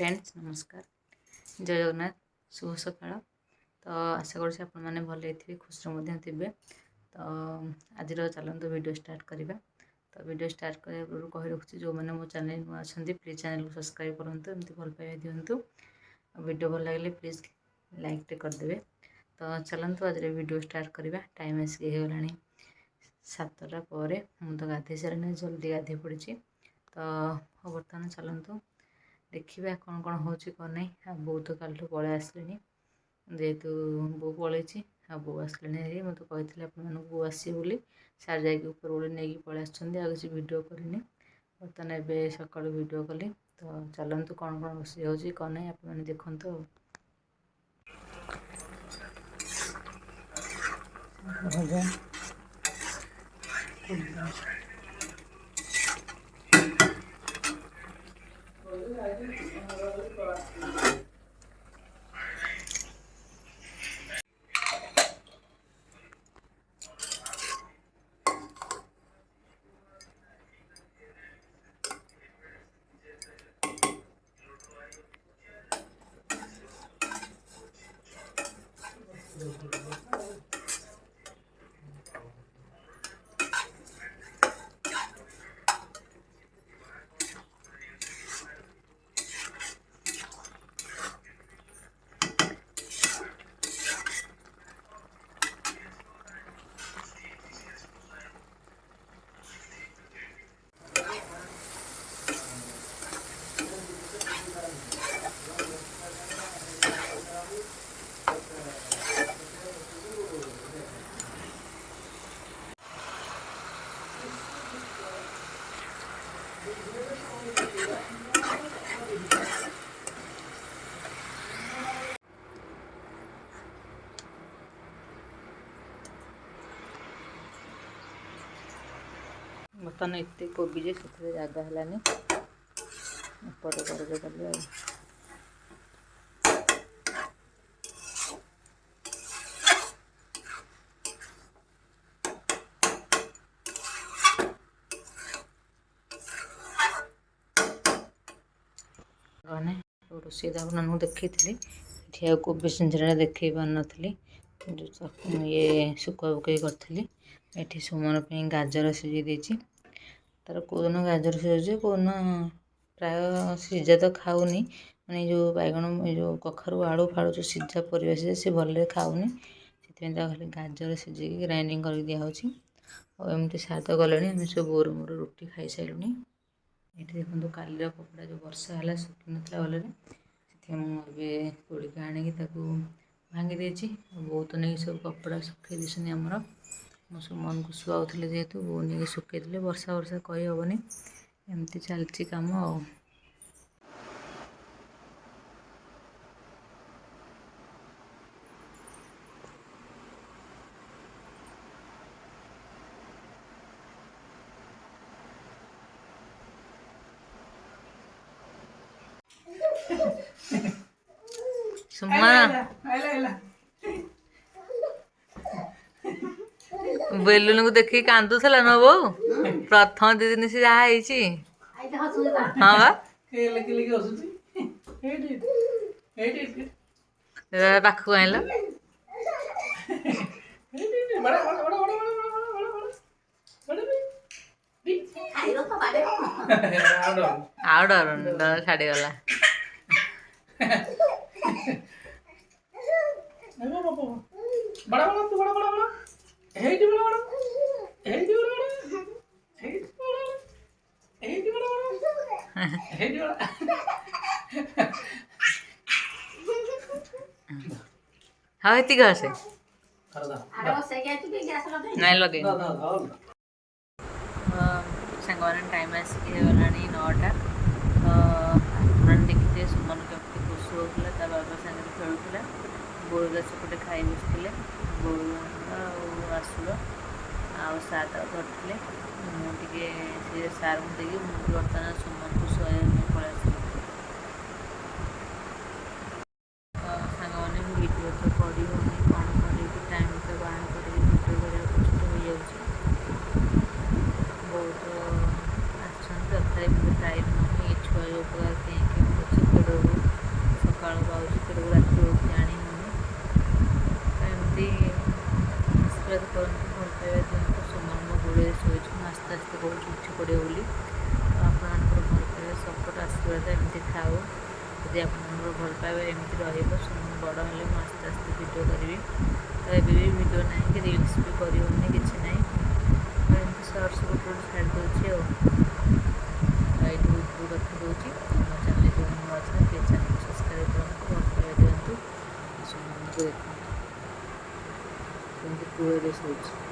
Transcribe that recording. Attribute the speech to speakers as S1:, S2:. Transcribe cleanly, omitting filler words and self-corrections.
S1: Friends नमस्कार जय जगन्नाथ शुभ सकाळ। तो आशा करुँच आपण मैंने भल खुशी थे। तो आज चलते वीडियो स्टार्ट करवा। तो वीडियो स्टार्ट करने पूर्व कही रखुच्छी जो मैंने मो चैनल नुआ अच्छा प्लीज चैनल को सब्सक्राइब करूँ, एमती भल पाइबा दिंतु। वीडियो भल लगे प्लीज लाइक टे करदे। तो चलतु आज वीडियो स्टार्ट करवा। टाइम आसिक होगा 7टा पर मुझे तो गाधे सारे जल्दी गाधे पड़ी। तो बर्तमान चलतु देखा कौन कौन हो कौन ना। बो तो कल पलि आसले जेहेतु बो पलि बो आसले मत कही बो आसी बोली सार जापर नहीं पलि आस वीडियो करनी। बर्तमान एवं सका वीडियो कली। तो चलतु कौन कौन रोषे हो कौन ना आप देखु। बर्तमान एत कोबी जे से जगह है एपटे कर रोषे आपको देखी ये कोबी सिंझरा देखे पार नी ये शुखुआ पकई करी। ये सुमन पर गाजर सीझे देती। तार कौन गाजर सीझे कौन प्राय सीझा तो खाऊनी मैंने जो बैगण जो कखारू आलू फाड़ू जो सीझा परिवा सीझा सी भल खाऊनी से खाली गाजर सीझे ग्राइंडिंग कर दिखाई। और एमती सात गले आम सब बोर मोर रुटी खाई सारूँ। ये देखो काली कपड़ा जो वर्षा है सुखी नाला भल से तोलिक आणिकी भांगी देती। बहुत नहीं सब कपड़ा सुखे देते आमर मो सुमन को शुआऊे जेहेतु बो नहीं सुखे वर्षा वर्षा कही हेनी एमती चलती कम आ। सुमा बेलुन को देखिए कांदुला न बो प्रथम दी दिन से जहाँ हाँ बा पाख आइल आउ डर छाड़गला हाँ ये घसे नहीं लगे सांग मैंने टाइम आसिक होगा 9टा। तो आप देखिए सुमन केमती खुशी होता बाबा सागर खेलुला बोरा सेपटे खाई बसते बोरा आसुल आउ सात करते मुझे सार को देखिए मुझे बर्तमान सुमन को शुआ पलि सांग मैंने वीडियो तो कर कौन कर टाइम तो बाहर कर वीडियो करने कष्ट हो जाए। बहुत आसान तथा टाइम नहीं छुआ जो प्रकार कहीं ଭିଡ଼ିଓ ବୋଲି। ତ ଆପଣମାନଙ୍କର ଭଲ ପାଇବା ସପୋର୍ଟ ଆଶୀର୍ବାଦ ଏମିତି ଥାଉ। ଯଦି ଆପଣମାନଙ୍କର ଭଲ ପାଇବା ଏମିତି ରହିବ ମୁଁ ବଡ଼ ହେଲେ ମୁଁ ଆସ୍ତେ ଆସ୍ତେ ଭିଡ଼ିଓ କରିବି। ତ ଏବେ ବି ଭିଡ଼ିଓ ନାହିଁ କି ରିଲ୍ସ ବି କରିହେଉନି, କିଛି ନାହିଁ। ତ ଏମିତି ସର୍ଟସ୍ ଗୋଟେ ଗୋଟେ ଛାଡ଼ି ଦେଉଛି ଆଉ ଏଇଠି ଉପରୁ କଥା ଦେଉଛି। ମୋ ଚ୍ୟାନେଲ୍ ଯେଉଁ ନୂଆ ଅଛନ୍ତି ପ୍ଲିଜ୍ ଚ୍ୟାନେଲ୍ ସବସ୍କ୍ରାଇବ୍ କରନ୍ତୁ, ଭଲ ପାଇବା ଦିଅନ୍ତୁ। ଦେଖନ୍ତୁ କେମିତି କୂଳରେ ଶୋଉଛି।